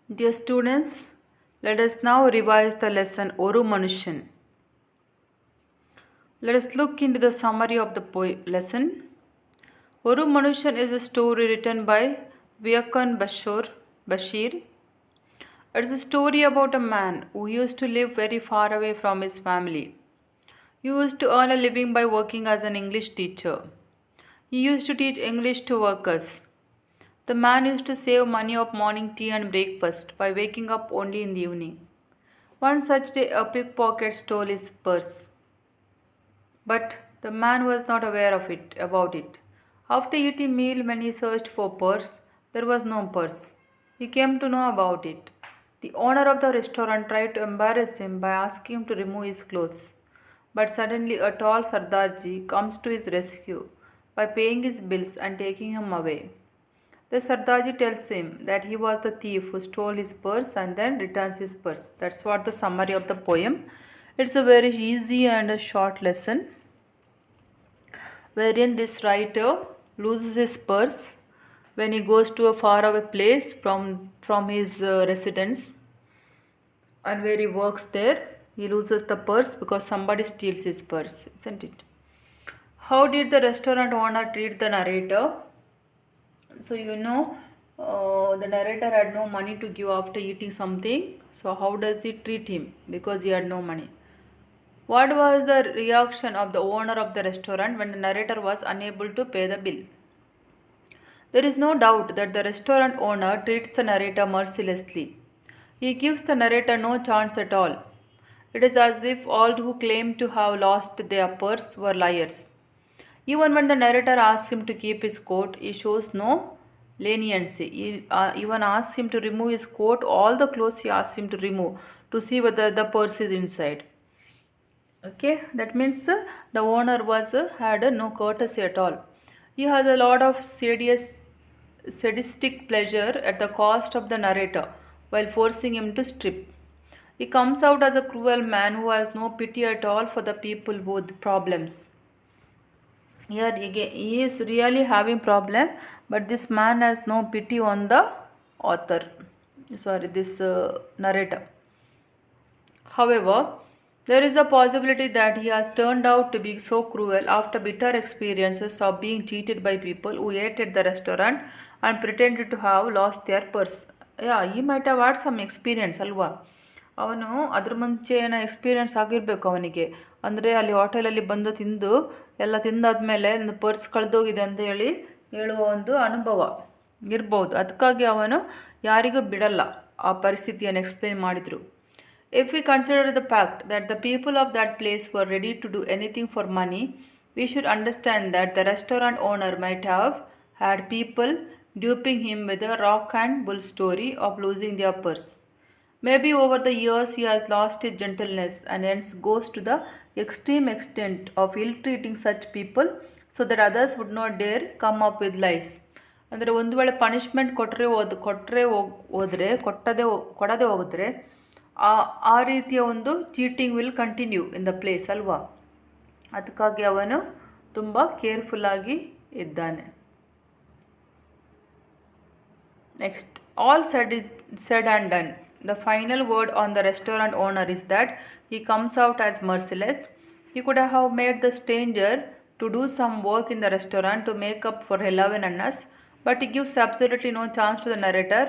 Dear students, let us now revise the lesson Oru Manushan. Let us look into the summary of the lesson. Oru Manushan is a story written by Viakan Bashir. It's a story about a man who used to live very far away from his family. He used to earn a living by working as an English teacher. He used to teach English to workers. The man used to save money of morning tea and breakfast by waking up only in the evening. One such day, a pickpocket stole his purse, but the man was not aware of it about it. After eating meal, when he searched for purse, there was no purse. He came to know about it. The owner of the restaurant tried to embarrass him by asking him to remove his clothes. But suddenly, a tall Sardarji comes to his rescue by paying his bills and taking him away. The Sardaji tells him that he was the thief who stole his purse and then returns his purse. That's what the summary of the poem. It's a very easy and a short lesson wherein this writer loses his purse when he goes to a faraway place from his residence, and where he works there he loses the purse because somebody steals his purse, isn't it? How did the restaurant owner treat the narrator? So the narrator had no money to give after eating something. So how does he treat him? Because he had no money. What was the reaction of the owner of the restaurant when the narrator was unable to pay the bill? There is no doubt that the restaurant owner treats the narrator mercilessly. He gives the narrator no chance at all. It is as if all who claim to have lost their purse were liars. Even when the narrator asks him to keep his coat, he shows no leniency. He even asks him to remove his coat, all the clothes he asks him to remove, to see whether the purse is inside. Okay, that means the owner was had no courtesy at all. He has a lot of sadistic pleasure at the cost of the narrator while forcing him to strip. He comes out as a cruel man who has no pity at all for the people with problems. Here again, he is really having problem, but this man has no pity on the author. Sorry, this narrator. However, there is a possibility that he has turned out to be so cruel after bitter experiences of being cheated by people who ate at the restaurant and pretended to have lost their purse. Yeah, he might have had some experience, ಅಲ್ವಾ? ಅವನು ಅದ್ರ ಮುಂಚೆ ಏನೋ experience ಆಗಿರಬೇಕು ಅವನಿಗೆ. ಅಂದರೆ ಅಲ್ಲಿ ಹೋಟೆಲಲ್ಲಿ ಬಂದು ತಿಂದು ಎಲ್ಲ ತಿಂದಾದ್ಮೇಲೆ ಒಂದು ಪರ್ಸ್ ಕಳೆದೋಗಿದೆ ಅಂತ ಹೇಳುವ ಒಂದು ಅನುಭವ ಇರ್ಬೋದು. ಅದಕ್ಕಾಗಿ ಅವನು ಯಾರಿಗೂ ಬಿಡಲ್ಲ ಆ ಪರಿಸ್ಥಿತಿಯನ್ನು ಎಕ್ಸ್ಪ್ಲೇನ್ ಮಾಡಿದರು. If we consider the fact that the people of that place were ready to do anything for money, we should understand that the restaurant owner might have had people duping him with a rock and bull story of losing their purse. Maybe over the years he has lost his gentleness and hence goes to the extreme extent of ill treating such people so that others would not dare come up with lies. ಅಂದರೆ ಒಂದು ವೇಳೆ punishment ಕೊಡದೆ ಹೋಗಿದ್ರೆ ಆ ರೀತಿಯ ಒಂದು cheating will continue in the place, ಅಲ್ವಾ? ಅದಕ್ಕಾಗಿ ಅವನು ತುಂಬ ಕೇರ್ಫುಲ್ಲಾಗಿ ಇದ್ದಾನೆ. Next, all said and done. The final word on the restaurant owner is that he comes out as merciless. He could have made the stranger to do some work in the restaurant to make up for 11 annas, but he gives absolutely no chance to the narrator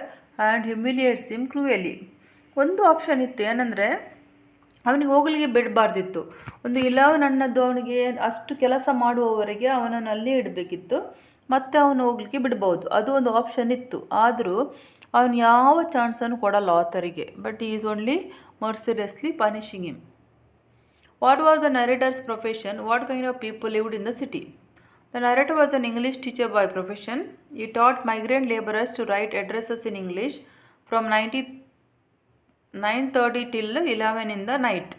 and humiliates him cruelly. ಒಂದು option ಇತ್ತು, ಏನಂದರೆ ಅವನಿಗೆ ಹೋಗಲಿಗೆ ಬಿಡಬಾರ್ದಿತ್ತು. ಒಂದು 11 ಅನ್ನದ್ದು ಅವನಿಗೆ ಅಷ್ಟು ಕೆಲಸ ಮಾಡುವವರೆಗೆ ಅವನನ್ನು ಅಲ್ಲೇ ಇಡಬೇಕಿತ್ತು, ಮತ್ತು ಅವನು ಹೋಗ್ಲಿಕ್ಕೆ ಬಿಡ್ಬೋದು. ಅದು ಒಂದು ಆಪ್ಷನ್ ಇತ್ತು. ಆದರೂ ಅವನು ಯಾವ ಚಾನ್ಸನ್ನು ಕೊಡಲ್ಲ ಆತರಿಗೆ. But he is only mercilessly punishing him. What was the narrator's profession? What kind of people lived in the city? The narrator was an English teacher by profession. He taught migrant laborers to write addresses in English from 9:30 till 11 in the night.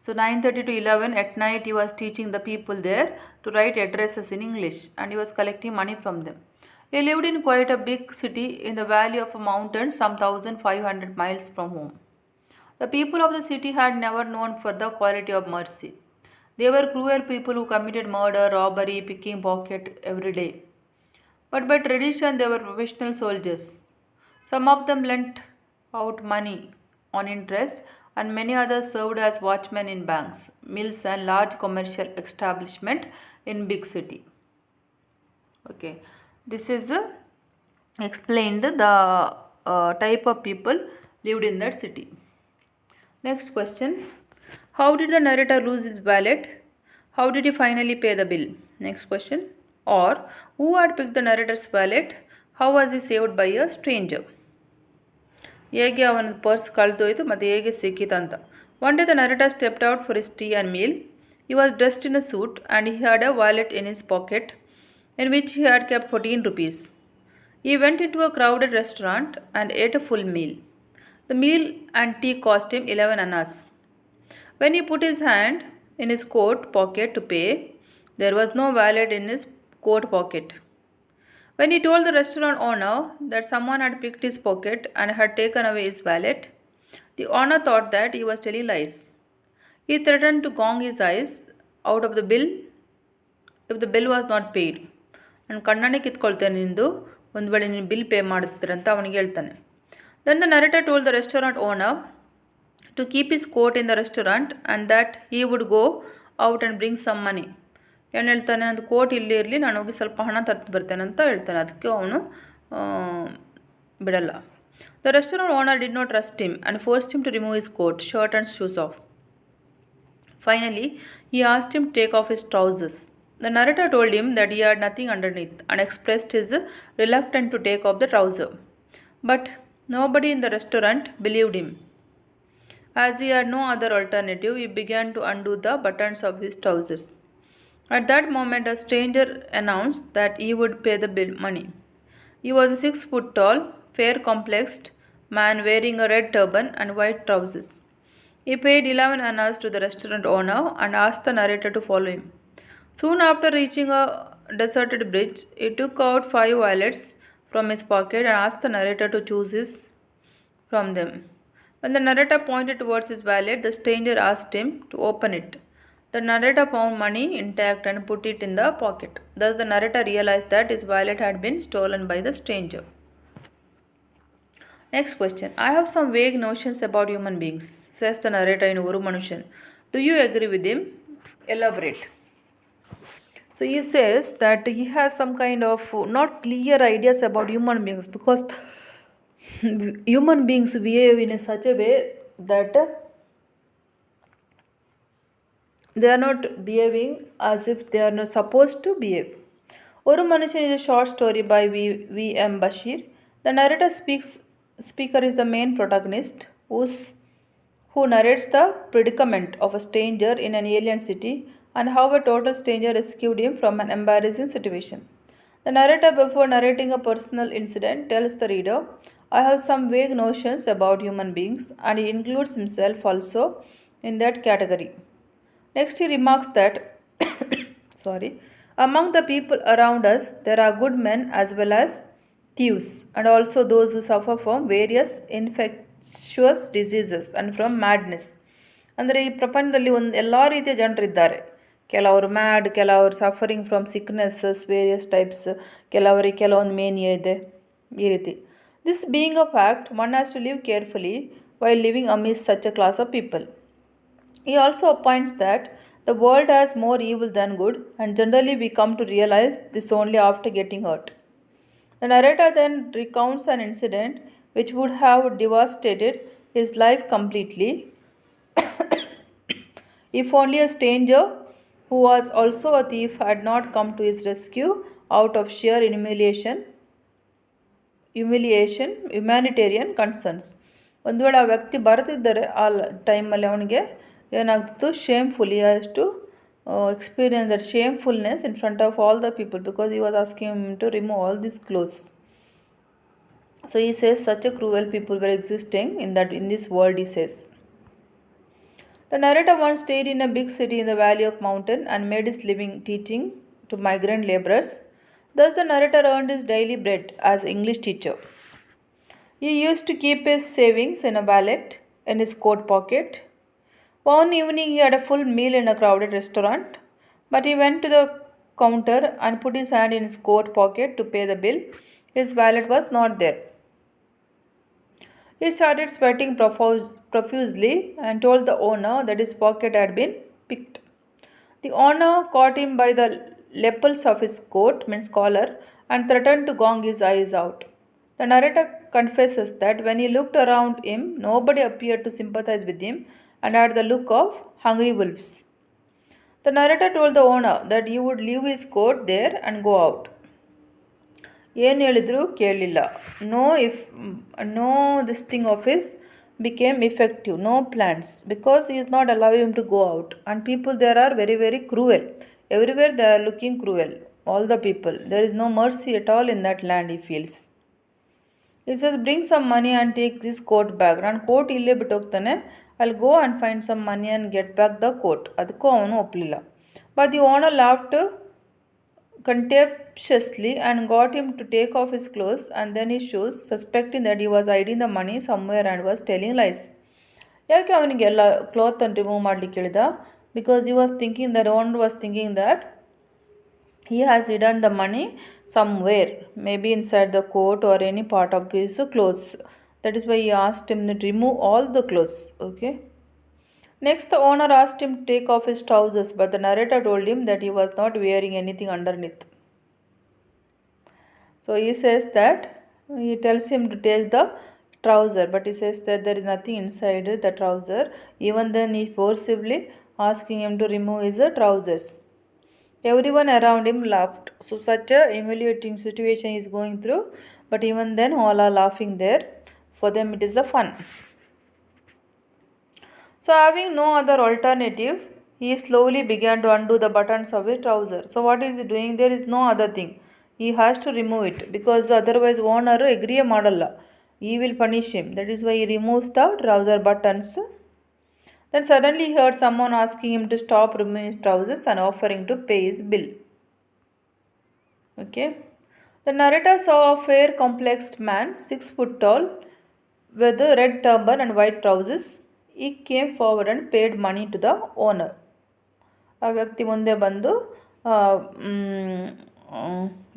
So 9:30 to 11 at night he was teaching the people there to write addresses in English, and he was collecting money from them. He lived in quite a big city in the valley of a mountain some 1500 miles from home. The people of the city had never known for the quality of mercy. They were cruel people who committed murder, robbery, picking pocket every day. But by tradition they were professional soldiers. Some of them lent out money on interest, and many others served as watchmen in banks, mills, and large commercial establishment in big city. Okay, this is explained the type of people lived in that city. Next question. How did the narrator lose his wallet? How did he finally pay the bill? Next question. Or who had picked the narrator's wallet? How was he saved by a stranger? ಹೇಗೆ ಅವನ purse ಕಳೆದೋಯ್ತು ಮತ್ತು ಹೇಗೆ ಸಿಕ್ಕಿತಂತ. One day the narrator stepped out for his tea and meal. He was dressed in a suit and he had a wallet in his pocket in which he had kept 14 rupees. He went into a crowded restaurant and ate a full meal. The meal and tea cost him 11 annas. When he put his hand in his coat pocket to pay, there was no wallet in his coat pocket. When he told the restaurant owner that someone had picked his pocket and had taken away his wallet, the owner thought that he was telling lies. He threatened to gong his eyes out of the bill if the bill was not paid. ನಾನು ಕಣ್ಣನ್ನೇ ಕಿತ್ಕೊಳ್ತೇನೆ ನಿಂದು ಒಂದು ವೇಳೆ ನೀನು bill pay ಮಾಡ್ತೀರ ಅಂತ ಅವನಿಗೆ ಹೇಳ್ತಾನೆ. Then the narrator told the restaurant owner to keep his coat in the restaurant and that he would go out and bring some money. ಏನು ಹೇಳ್ತಾನೆ, ಅದು ಕೋಟ್ ಇಲ್ಲಿ ಇರಲಿ, ನಾನು ಹೋಗಿ ಸ್ವಲ್ಪ ಹಣ ತರ್ತು ಬರ್ತೇನೆ ಅಂತ ಹೇಳ್ತಾನೆ. ಅದಕ್ಕೆ ಅವನು ಬಿಡಲ್ಲ. The restaurant owner did not trust him and forced him to remove his coat, shirt and shoes off. Finally, he asked him to take off his trousers. The narrator told him that he had nothing underneath and expressed his reluctance to take off the trouser. But nobody in the restaurant believed him. As he had no other alternative, he began to undo the buttons of his trousers. At that moment, a stranger announced that he would pay the bill money. He was a 6 foot tall, fair complexed man wearing a red turban and white trousers. He paid 11 annas to the restaurant owner and asked the narrator to follow him. Soon after reaching a deserted bridge, he took out 5 wallets from his pocket and asked the narrator to choose his from them. When the narrator pointed towards his wallet, the stranger asked him to open it. The narrator found money intact and put it in the pocket. Thus, the narrator realized that his wallet had been stolen by the stranger. Next question. I have some vague notions about human beings, says the narrator in Uru Manushan. Do you agree with him? Elaborate. So he says that he has some kind of not clear ideas about human beings because human beings behave in such a way that they are not behaving as if they are not supposed to behave. Oru Manushan is a short story by V. M. Bashir. The narrator speaker is the main protagonist who narrates the predicament of a stranger in an alien city and how a total stranger rescued him from an embarrassing situation. The narrator, before narrating a personal incident, tells the reader, I have some vague notions about human beings, and he includes himself also in that category. Next, he remarks that among the people around us, there are good men as well as thieves, and also those who suffer from various infectious diseases and from madness. ಅಂದರೆ ಈ ಪ್ರಪಂಚದಲ್ಲಿ ಎಲ್ಲ ರೀತಿಯ ಜನರಿದ್ದಾರೆ. ಕೆಲವರು mad, ಕೆಲವರು suffering from sicknesses, various types, ಕೆಲವರಿಗೆ ಕೆಲವೊಂದು ಮೇನಿಯಾ ಇದೆ, ಈ ರೀತಿ. This being a fact, one has to live carefully while living amidst such a class of people. He also opines that the world has more evil than good, and generally we come to realize this only after getting hurt. The narrator then recounts an incident which would have devastated his life completely if only a stranger who was also a thief had not come to his rescue out of sheer humanitarian concerns. ಒಂದು ವೇಳೆ ಆ ವ್ಯಕ್ತಿ ಬರೆದಿದ್ದರೆ ಆ ಟೈಮಲ್ಲಿ ಅವನಿಗೆ ಏನಾಗ್ತಿತ್ತು, shameful, he has to experience that shamefulness in front of all the people because he was asking him to remove all these clothes. So he says such a cruel people were existing in this world, he says. The narrator once stayed in a big city in the valley of mountain and made his living teaching to migrant laborers. Thus the narrator earned his daily bread as English teacher. He used to keep his savings in a wallet in his coat pocket. One evening he had a full meal in a crowded restaurant, but he went to the counter and put his hand in his coat pocket to pay the bill. His wallet was not there. He started sweating profusely and told the owner that his pocket had been picked. The owner caught him by the lapels of his coat, means collar, and threatened to gong his eyes out. The narrator confesses that when he looked around him, nobody appeared to sympathize with him and had the look of hungry wolves. The narrator told the owner that he would leave his coat there and go out. ಏನು ಹೇಳಿದ್ರು ಕೇಳಲಿಲ್ಲ. No this thing of his became effective, no plans, because he is not allowing him to go out. And people there are very, very cruel. Everywhere they are looking cruel. All the people. There is no mercy at all in that land, he feels. He says, bring some money and take this coat back. ನಾನು coat ಇಲ್ಲೇ ಬಿಟ್ಟು ಹೋಗ್ತಾನೆ. I'll go and find some money and get back the coat. ಅದಕ್ಕೂ ಅವನು ಒಪ್ಪಲಿಲ್ಲ. But the owner laughed contemptuously and got him to take off his clothes and then his shoes, suspecting that he was hiding the money somewhere and was telling lies. ಯಾಕೆ ಅವನಿಗೆಲ್ಲ ಕ್ಲಾತನ್ನು remove ಮಾಡಲಿಕ್ಕೆ ಹೇಳಿದ? Because he was thinking that owner was thinking that he has hidden the money somewhere, maybe inside the coat or any part of his clothes. That is why he asked him to remove all the clothes. Okay. Next, the owner asked him to take off his trousers, but the narrator told him that he was not wearing anything underneath. So he says that he tells him to take the trouser, but he says that there is nothing inside the trouser. Even then, he forcibly asking him to remove his trousers. Everyone around him laughed. So such a humiliating situation he is going through, but even then all are laughing there. For them it is a fun. So having no other alternative, he slowly began to undo the buttons of his trouser. So what is he doing? There is no other thing. He has to remove it because otherwise owner agree ಮಾಡಲ್ಲ. He will punish him. That is why he removes the trouser buttons. Then suddenly he heard someone asking him to stop removing his trousers and offering to pay his bill. Okay. The narrator saw a fair, complexed man, 6 foot tall, with a red turban and white trousers. He came forward and paid money to the owner. ಆ ವ್ಯಕ್ತಿ ಮುಂದೆ ಬಂದು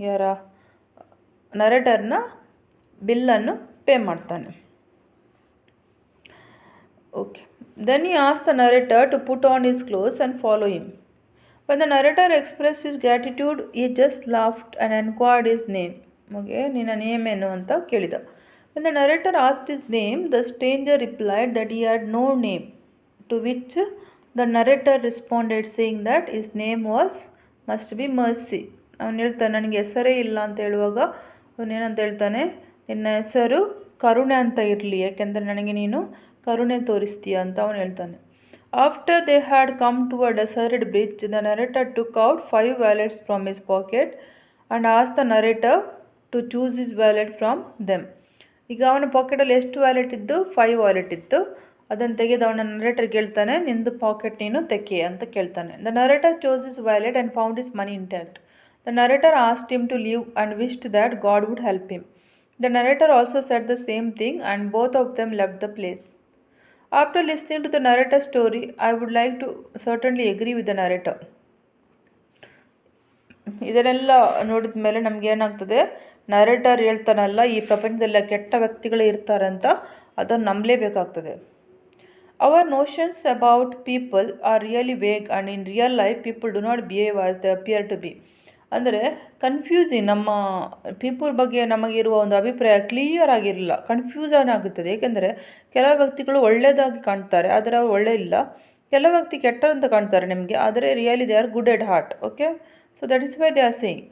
ಯಾರ ನರೇಟರ್ನ ಬಿಲ್ಲನ್ನು pay ಮಾಡ್ತಾನೆ. Okay. Then he asked the narrator to put on his clothes and follow him. When the narrator expressed his gratitude, he just laughed and inquired his name. Okay, ನಿನ್ನ name ಏನು ಅಂತ ಕೇಳಿದ. When the narrator asked his name, the stranger replied that he had no name, to which the narrator responded saying that his name must be Mercy. ಅವನು ಹೇಳ್ತಾನೆ ನನಗೆ ಹೆಸರೇ ಇಲ್ಲ ಅಂತ ಹೇಳುವಾಗ ಅವನೇನಂತ ಹೇಳ್ತಾನೆ, ನಿನ್ನ ಹೆಸರು ಕರುಣೆ ಅಂತ ಇರಲಿ, ಯಾಕೆಂದರೆ ನನಗೆ ನೀನು ಕರುಣೆ ತೋರಿಸ್ತೀಯ ಅಂತ ಅವನು ಹೇಳ್ತಾನೆ. After they had come to a deserted bridge, the narrator took out 5 wallets from his pocket and asked the narrator to choose his wallet from them. ಈಗ ಅವನ ಪಾಕೆಟಲ್ಲಿ ಎಷ್ಟು ವ್ಯಾಲೆಟ್ ಇದ್ದು? 5 ವ್ಯಾಲೆಟ್ ಇತ್ತು. ಅದನ್ನು ತೆಗೆದು ಅವನ ನರೇಟರ್ ಕೇಳ್ತಾನೆ, ನಿಂದು ಪಾಕೆಟ್ ನೀನು ತೆಕ್ಕೆ ಅಂತ ಕೇಳ್ತಾನೆ. The narrator chose his wallet and found his money intact. The narrator asked him to leave and wished that God would help him. The narrator also said the same thing and both of them left the place. After listening to the narrator's story, I would like to certainly agree with the narrator. ಇದನ್ನೆಲ್ಲ ನೋಡಿದ ಮೇಲೆ ನಮ್ಗೆ ಏನಾಗ್ತದೆ, narrator ಹೇಳ್ತಾನಲ್ಲ ಈ ಪ್ರಪಂಚದಲ್ಲಿ ಕೆಟ್ಟ ವ್ಯಕ್ತಿಗಳೇ ಇರ್ತಾರಂತ, ಅದನ್ನು ನಂಬಲೇಬೇಕಾಗ್ತದೆ. Our notions about people are really vague and in real life people do not behave as they appear to be. ಅಂದರೆ ಕನ್ಫ್ಯೂಸಿಂಗ್, ನಮ್ಮ ಪೀಪಲ್ ಬಗ್ಗೆ ನಮಗಿರುವ ಒಂದು ಅಭಿಪ್ರಾಯ ಕ್ಲಿಯರ್ ಆಗಿರಲಿಲ್ಲ, ಕನ್ಫ್ಯೂಸನ್ ಆಗುತ್ತದೆ. ಏಕೆಂದರೆ ಕೆಲವು ವ್ಯಕ್ತಿಗಳು ಒಳ್ಳೆಯದಾಗಿ ಕಾಣ್ತಾರೆ, ಆದರೆ ಅವರು ಒಳ್ಳೆ ಇಲ್ಲ. ಕೆಲವು ವ್ಯಕ್ತಿ ಕೆಟ್ಟದಂತ ಕಾಣ್ತಾರೆ ನಿಮಗೆ, ಆದರೆ really they are good at heart. Okay, so that is why they are saying.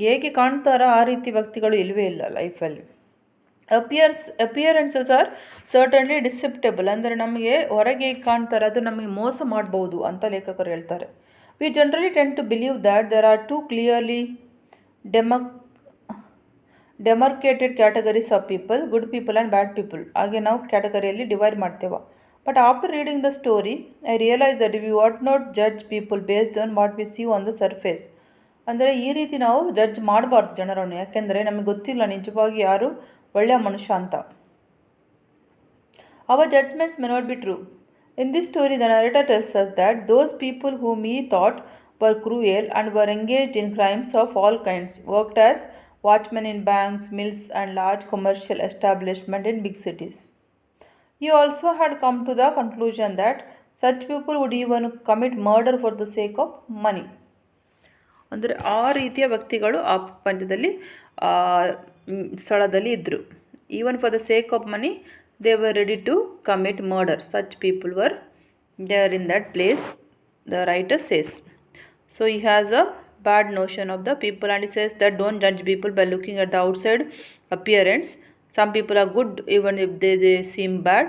ಹೇಗೆ ಕಾಣ್ತಾರೋ ಆ ರೀತಿ ವ್ಯಕ್ತಿಗಳು ಇಲ್ಲವೇ ಇಲ್ಲ ಲೈಫಲ್ಲಿ. ಅಪಿಯರೆನ್ಸಸ್ ಆರ್ ಸರ್ಟನ್ಲಿ ಡಿಸೆಪ್ಟಬಲ್, ಅಂದರೆ ನಮಗೆ ಹೊರಗೆ ಹೇಗೆ ಕಾಣ್ತಾರೆ ಅದು ನಮಗೆ ಮೋಸ ಮಾಡ್ಬೋದು ಅಂತ ಲೇಖಕರು ಹೇಳ್ತಾರೆ. We generally tend to believe that there are 2 clearly demarcated categories of people, good people and bad people. ಹಾಗೆ ನಾವು ಕ್ಯಾಟಗರಿಯಲ್ಲಿ ಡಿವೈಡ್ ಮಾಡ್ತೇವೆ. But after reading the story I realise that we what not judge people based on what we C on the surface. ಅಂದರೆ ಈ ರೀತಿ ನಾವು judge ಮಾಡಬಾರ್ದು ಜನರನ್ನು, ಯಾಕೆಂದರೆ ನಮಗೆ ಗೊತ್ತಿಲ್ಲ ನಿಜವಾಗಿ ಯಾರು ಒಳ್ಳೆಯ ಮನುಷ್ಯ ಅಂತ. Our judgments may not be true. In this story, the narrator tells us that those people whom he thought were cruel and were engaged in crimes of all kinds worked as watchmen in banks, mills, and large commercial establishments in big cities. He also had come to the conclusion that such people would even commit murder for the sake of money. ಅಂದರೆ ಆ ರೀತಿಯ ವ್ಯಕ್ತಿಗಳು ಆ ಪ್ರಪಂಚದಲ್ಲಿ ಆ, ಸ್ಥಳದಲ್ಲಿ ಇದ್ದರು. Even for the sake of money they were ready to commit murder. Such people were there in that place, the writer says. So he has a bad notion of the people, and he says that don't judge people by looking at the outside appearance. Some people are good even if they seem bad.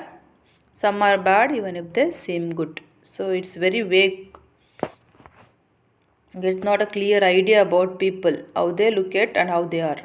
Some are bad even if they seem good. So it's very vague. It's not a clear idea about people, how they look at and how they are.